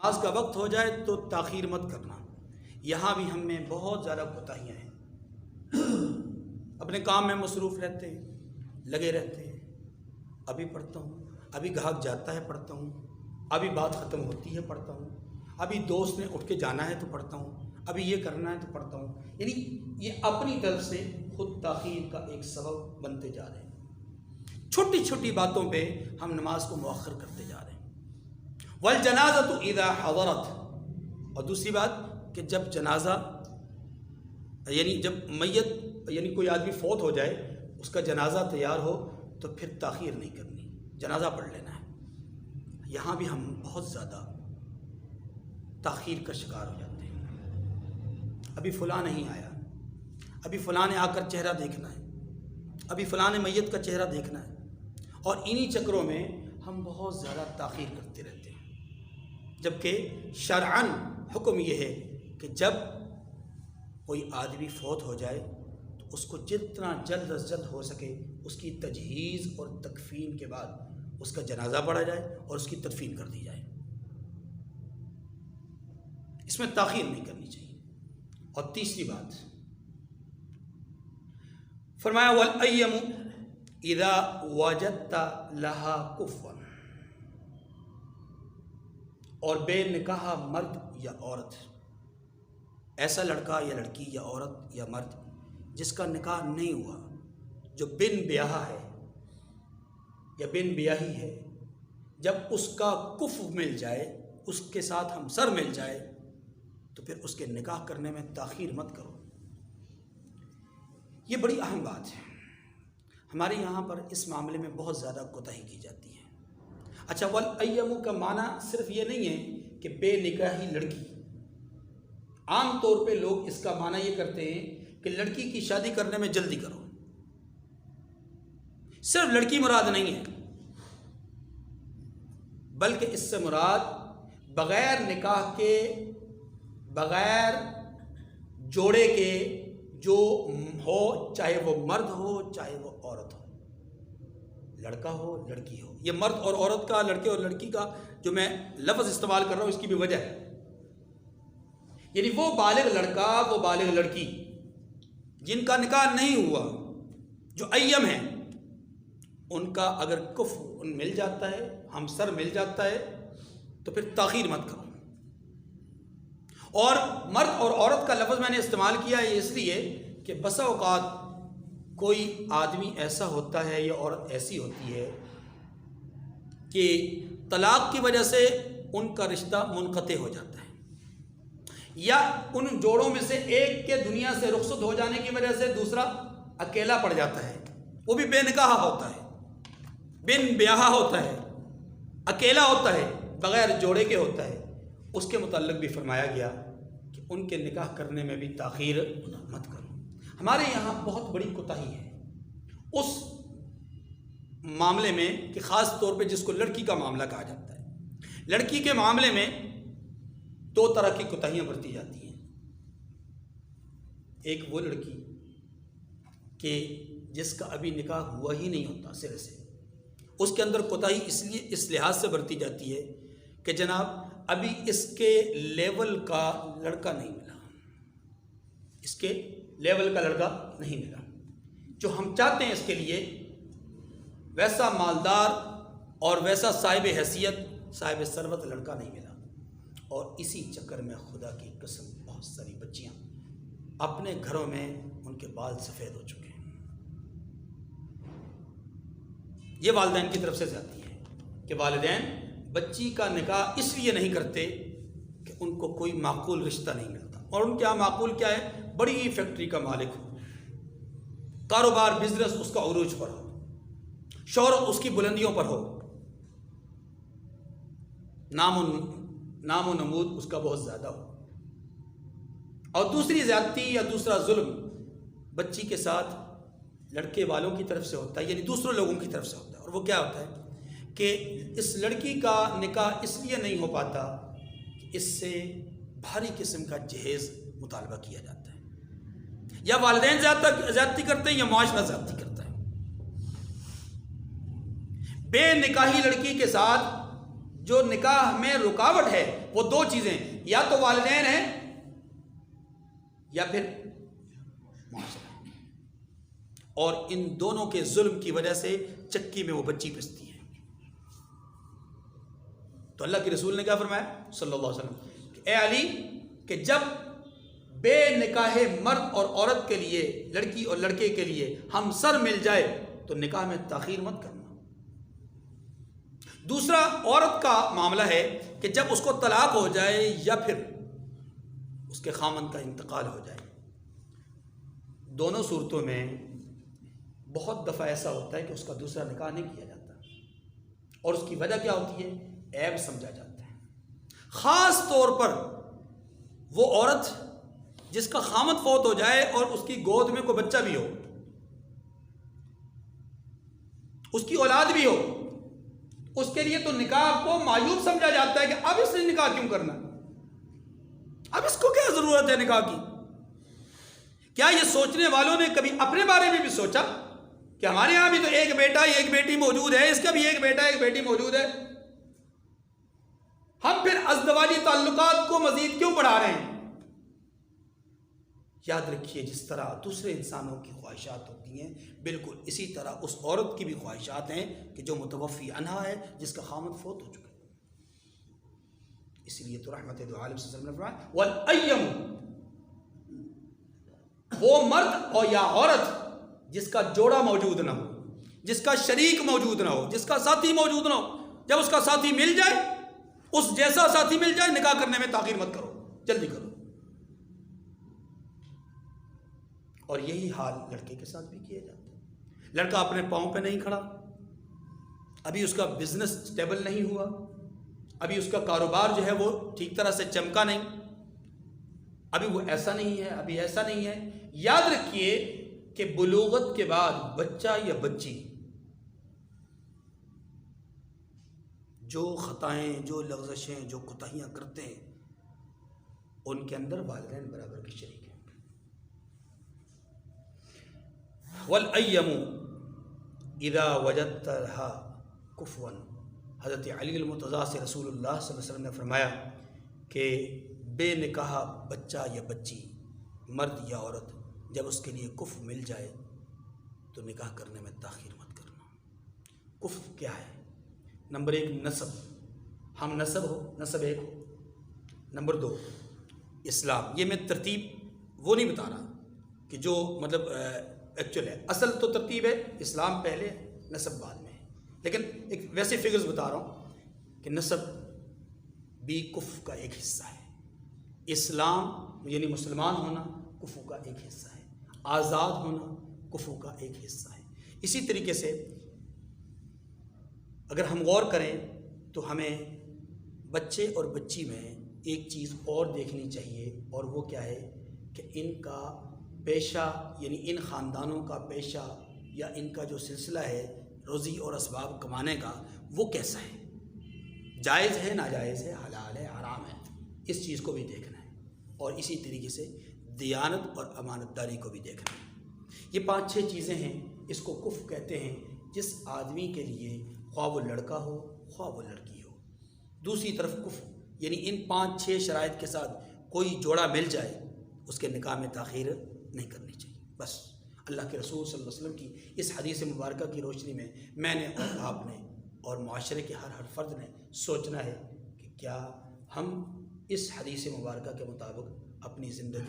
نماز کا وقت ہو جائے تو تاخیر مت کرنا۔ یہاں بھی ہم میں بہت زیادہ کوتاہیاں ہیں، اپنے کام میں مصروف رہتے ہیں، لگے رہتے ہیں، ابھی پڑھتا ہوں، ابھی گاہک جاتا ہے پڑھتا ہوں، ابھی بات ختم ہوتی ہے پڑھتا ہوں، ابھی دوست نے اٹھ کے جانا ہے تو پڑھتا ہوں، ابھی یہ کرنا ہے تو پڑھتا ہوں۔ یعنی یہ اپنی طرف سے خود تاخیر کا ایک سبب بنتے جا رہے ہیں۔ چھوٹی چھوٹی باتوں پہ ہم نماز کو مؤخر کرتے جا رہے ہیں۔ والجنازۃ اذا حضرت، اور دوسری بات کہ جب جنازہ یعنی جب میت یعنی کوئی آدمی فوت ہو جائے، اس کا جنازہ تیار ہو تو پھر تاخیر نہیں کرنی، جنازہ پڑھ لینا ہے۔ یہاں بھی ہم بہت زیادہ تاخیر کا شکار ہو جاتے ہیں۔ ابھی فلاں نہیں آیا، ابھی فلاں نے آ کر چہرہ دیکھنا ہے، ابھی فلاں نے میت کا چہرہ دیکھنا ہے، اور انہی چکروں میں ہم بہت زیادہ تاخیر کرتے رہتے ہیں۔ جبکہ شرعاً حکم یہ ہے کہ جب کوئی آدمی فوت ہو جائے تو اس کو جتنا جلد از جلد ہو سکے اس کی تجہیز اور تکفین کے بعد اس کا جنازہ پڑھا جائے اور اس کی تدفین کر دی جائے۔ اس میں تاخیر نہیں کرنی چاہیے۔ اور تیسری بات فرمایا وَالْأَيَّمُ إِذَا وَجَدْتَ لَهَا كُفًّا، اور بے نکاح مرد یا عورت، ایسا لڑکا یا لڑکی یا عورت یا مرد جس کا نکاح نہیں ہوا، جو بن بیاہا ہے یا بن بیاہی ہے، جب اس کا کف مل جائے، اس کے ساتھ ہم سر مل جائے، تو پھر اس کے نکاح کرنے میں تاخیر مت کرو۔ یہ بڑی اہم بات ہے، ہمارے یہاں پر اس معاملے میں بہت زیادہ کوتاہی کی جاتی ہے۔ اچھا، والایمو کا معنی صرف یہ نہیں ہے کہ بے نکاحی لڑکی، عام طور پہ لوگ اس کا معنی یہ کرتے ہیں کہ لڑکی کی شادی کرنے میں جلدی کرو۔ صرف لڑکی مراد نہیں ہے، بلکہ اس سے مراد بغیر نکاح کے، بغیر جوڑے کے جو ہو، چاہے وہ مرد ہو چاہے وہ عورت ہو، لڑکا ہو لڑکی ہو۔ یہ مرد اور عورت کا، لڑکے اور لڑکی کا جو میں لفظ استعمال کر رہا ہوں اس کی بھی وجہ ہے، یعنی وہ بالغ لڑکا، وہ بالغ لڑکی جن کا نکاح نہیں ہوا، جو ایم ہیں، ان کا اگر کف مل جاتا ہے، ہمسر مل جاتا ہے، تو پھر تاخیر مت کرو۔ اور مرد اور عورت کا لفظ میں نے استعمال کیا ہے اس لیے کہ بسا اوقات کوئی آدمی ایسا ہوتا ہے یا عورت ایسی ہوتی ہے کہ طلاق کی وجہ سے ان کا رشتہ منقطع ہو جاتا ہے، یا ان جوڑوں میں سے ایک کے دنیا سے رخصت ہو جانے کی وجہ سے دوسرا اکیلا پڑ جاتا ہے، وہ بھی بے نکاح ہوتا ہے، بن بیاہا ہوتا ہے، اکیلا ہوتا ہے، بغیر جوڑے کے ہوتا ہے۔ اس کے متعلق بھی فرمایا گیا کہ ان کے نکاح کرنے میں بھی تاخیر مت کرو۔ ہمارے یہاں بہت بڑی کوتاہی ہے اس معاملے میں کہ خاص طور پہ جس کو لڑکی کا معاملہ کہا جاتا ہے۔ لڑکی کے معاملے میں دو طرح کی کوتاہیاں برتی جاتی ہیں۔ ایک وہ لڑکی کہ جس کا ابھی نکاح ہوا ہی نہیں ہوتا سرے سے، اس کے اندر کوتاہی اس لحاظ سے برتی جاتی ہے کہ جناب ابھی اس کے لیول کا لڑکا نہیں ملا، اس کے لیول کا لڑکا نہیں ملا، جو ہم چاہتے ہیں اس کے لیے ویسا مالدار اور ویسا صاحب حیثیت، صاحب ثروت لڑکا نہیں ملا، اور اسی چکر میں خدا کی قسم بہت ساری بچیاں اپنے گھروں میں ان کے بال سفید ہو چکے ہیں۔ یہ والدین کی طرف سے زیادتی ہے کہ والدین بچی کا نکاح اس لیے نہیں کرتے کہ ان کو کوئی معقول رشتہ نہیں ملتا، اور ان کے یہاں معقول کیا ہے؟ بڑی فیکٹری کا مالک ہو، کاروبار بزنس اس کا عروج پر ہو، شہرت اس کی بلندیوں پر ہو، نام و نمود اس کا بہت زیادہ ہو۔ اور دوسری زیادتی یا دوسرا ظلم بچی کے ساتھ لڑکے والوں کی طرف سے ہوتا ہے، یعنی دوسرے لوگوں کی طرف سے ہوتا ہے، اور وہ کیا ہوتا ہے کہ اس لڑکی کا نکاح اس لیے نہیں ہو پاتا کہ اس سے بھاری قسم کا جہیز مطالبہ کیا جاتا ہے، یا والدین زیادتی کرتے ہیں یا معاشرہ زیادتی کرتا ہے۔ بے نکاحی لڑکی کے ساتھ جو نکاح میں رکاوٹ ہے وہ دو چیزیں، یا تو والدین ہیں یا پھر معاشرہ، اور ان دونوں کے ظلم کی وجہ سے چکی میں وہ بچی پستی ہے۔ تو اللہ کے رسول نے کیا فرمایا صلی اللہ علیہ وسلم کہ اے علی، کہ جب بے نکاح مرد اور عورت کے لیے، لڑکی اور لڑکے کے لیے ہم سر مل جائے تو نکاح میں تاخیر مت کرنا۔ دوسرا عورت کا معاملہ ہے کہ جب اس کو طلاق ہو جائے یا پھر اس کے خامند کا انتقال ہو جائے، دونوں صورتوں میں بہت دفعہ ایسا ہوتا ہے کہ اس کا دوسرا نکاح نہیں کیا جاتا، اور اس کی وجہ کیا ہوتی ہے؟ عیب سمجھا جاتا ہے۔ خاص طور پر وہ عورت جس کا خامند فوت ہو جائے اور اس کی گود میں کوئی بچہ بھی ہو، اس کی اولاد بھی ہو، اس کے لیے تو نکاح کو معیوب سمجھا جاتا ہے کہ اب اس نے نکاح کیوں کرنا، اب اس کو کیا ضرورت ہے نکاح کی۔ کیا یہ سوچنے والوں نے کبھی اپنے بارے میں بھی سوچا کہ ہمارے یہاں بھی تو ایک بیٹا ایک بیٹی موجود ہے، اس کا بھی ایک بیٹا ایک بیٹی موجود ہے، ہم پھر ازدواجی تعلقات کو مزید کیوں بڑھا رہے ہیں؟ یاد رکھیے، جس طرح دوسرے انسانوں کی خواہشات ہوتی ہیں، بالکل اسی طرح اس عورت کی بھی خواہشات ہیں کہ جو متوفی عنہا ہے، جس کا خامد فوت ہو چکا ہے۔ اس لیے تو رحمت دو عالم صلی اللہ علیہ وسلم نے فرمایا وَالْأَيَّمُ، وہ مرد اور یا عورت جس کا جوڑا موجود نہ ہو، جس کا شریک موجود نہ ہو، جس کا ساتھی موجود نہ ہو، جب اس کا ساتھی مل جائے، اس جیسا ساتھی مل جائے، نکاح کرنے میں تاخیر مت کرو، جلدی کرو۔ اور یہی حال لڑکے کے ساتھ بھی کیا جاتا ہے۔ لڑکا اپنے پاؤں پہ نہیں کھڑا، ابھی اس کا بزنس سٹیبل نہیں ہوا، ابھی اس کا کاروبار جو ہے وہ ٹھیک طرح سے چمکا نہیں، ابھی وہ ایسا نہیں ہے، ابھی ایسا نہیں ہے۔ یاد رکھیے کہ بلوغت کے بعد بچہ یا بچی جو خطائیں، جو لغزشیں، جو کوتاہیاں کرتے ہیں، ان کے اندر والدین برابر کے شریک ہیں۔ وَالْأَيَّمُ إِذَا وَجَدْتَهَا كُفْوًا، حضرت علی المرتضیٰ سے رسول اللہ صلی اللہ علیہ وسلم نے فرمایا کہ بے نکاح بچہ یا بچی، مرد یا عورت، جب اس کے لیے کفو مل جائے تو نکاح کرنے میں تاخیر مت کرنا۔ کفو کیا ہے؟ نمبر 1 نسب، ہم نسب ہو، نسب ایک ہو۔ نمبر 2 اسلام۔ یہ میں ترتیب وہ نہیں بتا رہا کہ جو مطلب ایکچوئل ہے، اصل تو ترتیب ہے اسلام پہلے نسب بعد میں ہے، لیکن ایک ویسے فگرز بتا رہا ہوں کہ نسب بھی کفر کا ایک حصہ ہے، اسلام یعنی مسلمان ہونا کفر کا ایک حصہ ہے، آزاد ہونا کفر کا ایک حصہ ہے۔ اسی طریقے سے اگر ہم غور کریں تو ہمیں بچے اور بچی میں ایک چیز اور دیکھنی چاہیے، اور وہ کیا ہے کہ ان کا پیشہ، یعنی ان خاندانوں کا پیشہ یا ان کا جو سلسلہ ہے روزی اور اسباب کمانے کا، وہ کیسا ہے، جائز ہے، ناجائز ہے، حلال ہے، حرام ہے، اس چیز کو بھی دیکھنا ہے، اور اسی طریقے سے دیانت اور امانت داری کو بھی دیکھنا ہے۔ یہ 5-6 چیزیں ہیں، اس کو کفر کہتے ہیں، جس آدمی کے لیے خواہ وہ لڑکا ہو خواہ وہ لڑکی ہو۔ دوسری طرف کفر یعنی ان 5-6 شرائط کے ساتھ کوئی جوڑا مل جائے، اس کے نکاح میں تاخیر نہیں کرنی چاہیے۔ بس اللہ کے رسول صلی اللہ علیہ وسلم کی اس حدیث مبارکہ کی روشنی میں نے اور آپ نے اور معاشرے کے ہر فرد نے سوچنا ہے کہ کیا ہم اس حدیث مبارکہ کے مطابق اپنی زندگی